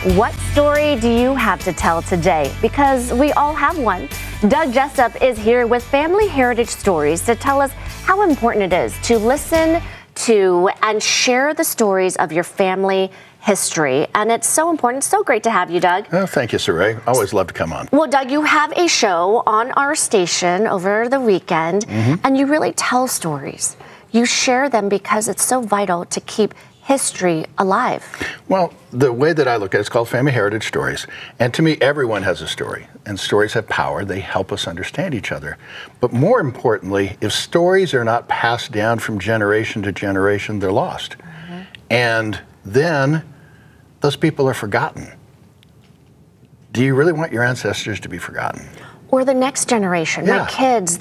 What story do you have to tell today? Because we all have one. Doug Jessop is here with Family Heritage Stories to tell us how important it is to listen to and share the stories of your family history. And it's so important. So great to have you, Doug. Oh, thank you, Saray. Always love to come on. Well, Doug, you have a show on our station over the weekend, and you really tell stories. You share them because it's so vital to keep history alive. Well, the way that I look at it, it's called Family Heritage Stories. And to me, everyone has a story. And stories have power. They help us understand each other. But more importantly, if stories are not passed down from generation to generation, they're lost. And then those people are forgotten. Do you really want your ancestors to be forgotten? Or the next generation, Yeah. my kids,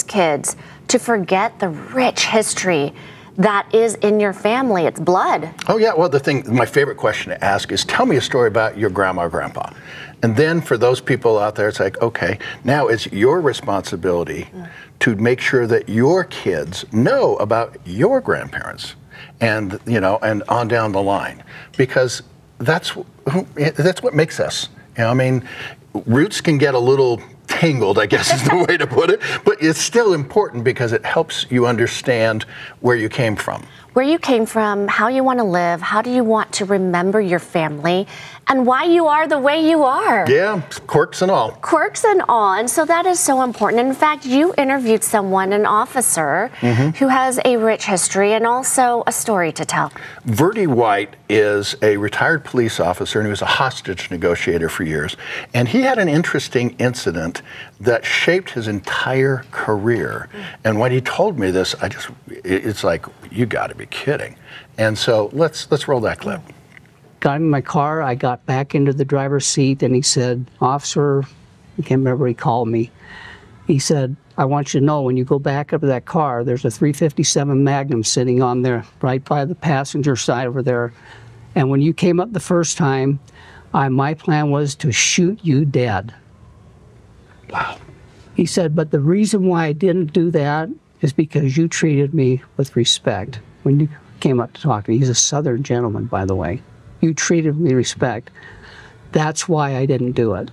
kids, to forget the rich history that is in your family. It's blood. Oh yeah, well my favorite question to ask is, tell me a story about your grandma or grandpa. And then for those people out there, it's like, okay, now it's your responsibility to make sure that your kids know about your grandparents and, you know, and on down the line, because that's what makes us. You know, I mean, roots can get a little tangled, I guess is the way to put it, but it's still important because it helps you understand where you came from. Where you came from, how you want to live, how do you want to remember your family, and why you are the way you are. Yeah, quirks and all. Quirks and all, and so that is so important. In fact, you interviewed someone, an officer, who has a rich history and also a story to tell. Verdi White is a retired police officer, and he was a hostage negotiator for years. And he had an interesting incident that shaped his entire career. And when he told me this, it's like, you got to be kidding. And so let's roll that clip. Got in my car, I got back into the driver's seat, and he said, "Officer," I can't remember, he called me. He said, "I want you to know when you go back up to that car, there's a .357 Magnum sitting on there, right by the passenger side over there. And when you came up the first time, my plan was to shoot you dead." Wow. He said, "But the reason why I didn't do that is because you treated me with respect." When you came up to talk to me, he's a Southern gentleman, by the way. You treated me with respect. That's why I didn't do it.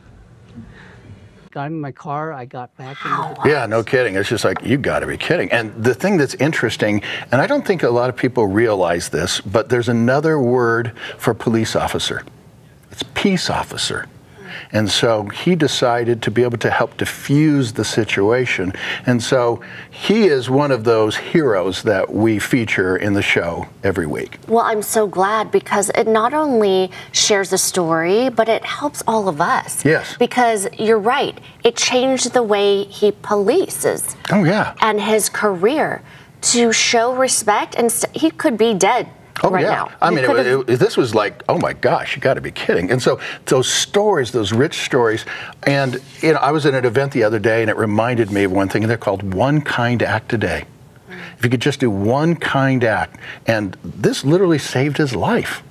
Got in my car, I got back into the... Yeah, no kidding. It's just like, you got to be kidding. And the thing that's interesting, and I don't think a lot of people realize this, but there's another word for police officer. It's peace officer. And so he decided to be able to help diffuse the situation. And so he is one of those heroes that we feature in the show every week. Well, I'm so glad because it not only shares a story, but it helps all of us. Yes. Because you're right, it changed the way he polices. Oh, yeah. And his career to show respect, and he could be dead. Oh, right yeah. now. I mean, this was like, oh my gosh, you got to be kidding. And so those stories, those rich stories, and you know, I was at an event the other day and it reminded me of one thing, and they're called One Kind Act a Day. If you could just do one kind act, and this literally saved his life.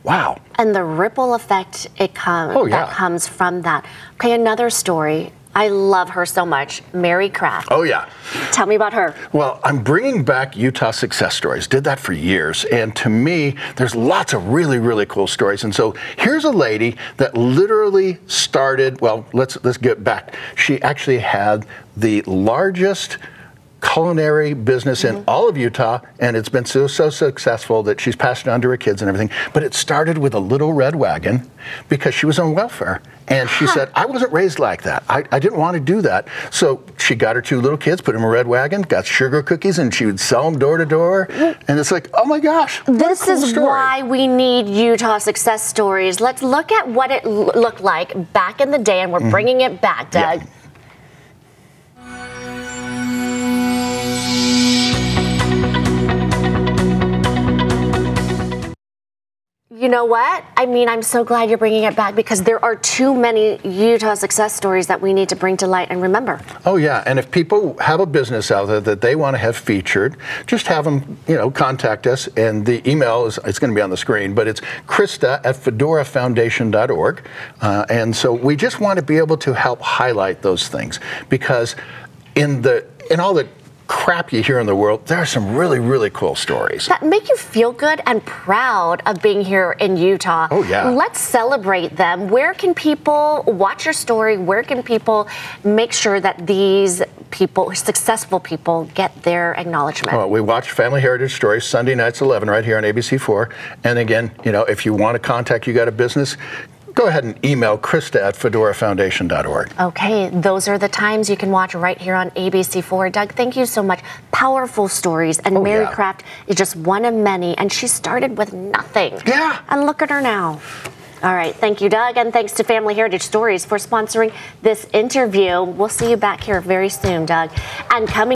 Wow. And the ripple effect that comes from that. Okay, another story. I love her so much, Mary Kraft. Oh, yeah. Tell me about her. Well, I'm bringing back Utah success stories. Did that for years. And to me, there's lots of really, really cool stories. And so here's a lady that literally started, well, let's get back. She actually had the largest culinary business in all of Utah, and it's been so successful that she's passed it on to her kids and everything. But it started with a little red wagon because she was on welfare. And she said, I wasn't raised like that. I didn't want to do that. So she got her two little kids, put them in a red wagon, got sugar cookies, and she would sell them door to door. And it's like, oh my gosh. This is why we need Utah success stories. Let's look at what it looked like back in the day, and we're bringing it back, Doug. Yeah. You know what? I mean, I'm so glad you're bringing it back because there are too many Utah success stories that we need to bring to light and remember. Oh, yeah. And if people have a business out there that they want to have featured, just have them, you know, contact us. And the email it's going to be on the screen, but it's Krista at fedorafoundation.org. And so we just want to be able to help highlight those things because in all the crap you hear in the world, there are some really, really cool stories. That make you feel good and proud of being here in Utah. Oh, yeah. Let's celebrate them. Where can people watch your story? Where can people make sure that these people, successful people, get their acknowledgement? Well, we watch Family Heritage Stories Sunday nights 11 right here on ABC4. And again, you know, if you want to contact You Got a Business, go ahead and email Krista at fedorafoundation.org. Okay, those are the times you can watch right here on ABC4. Doug, thank you so much. Powerful stories, and Mary Craft is just one of many, and she started with nothing. Yeah. And look at her now. All right, thank you, Doug, and thanks to Family Heritage Stories for sponsoring this interview. We'll see you back here very soon, Doug. And coming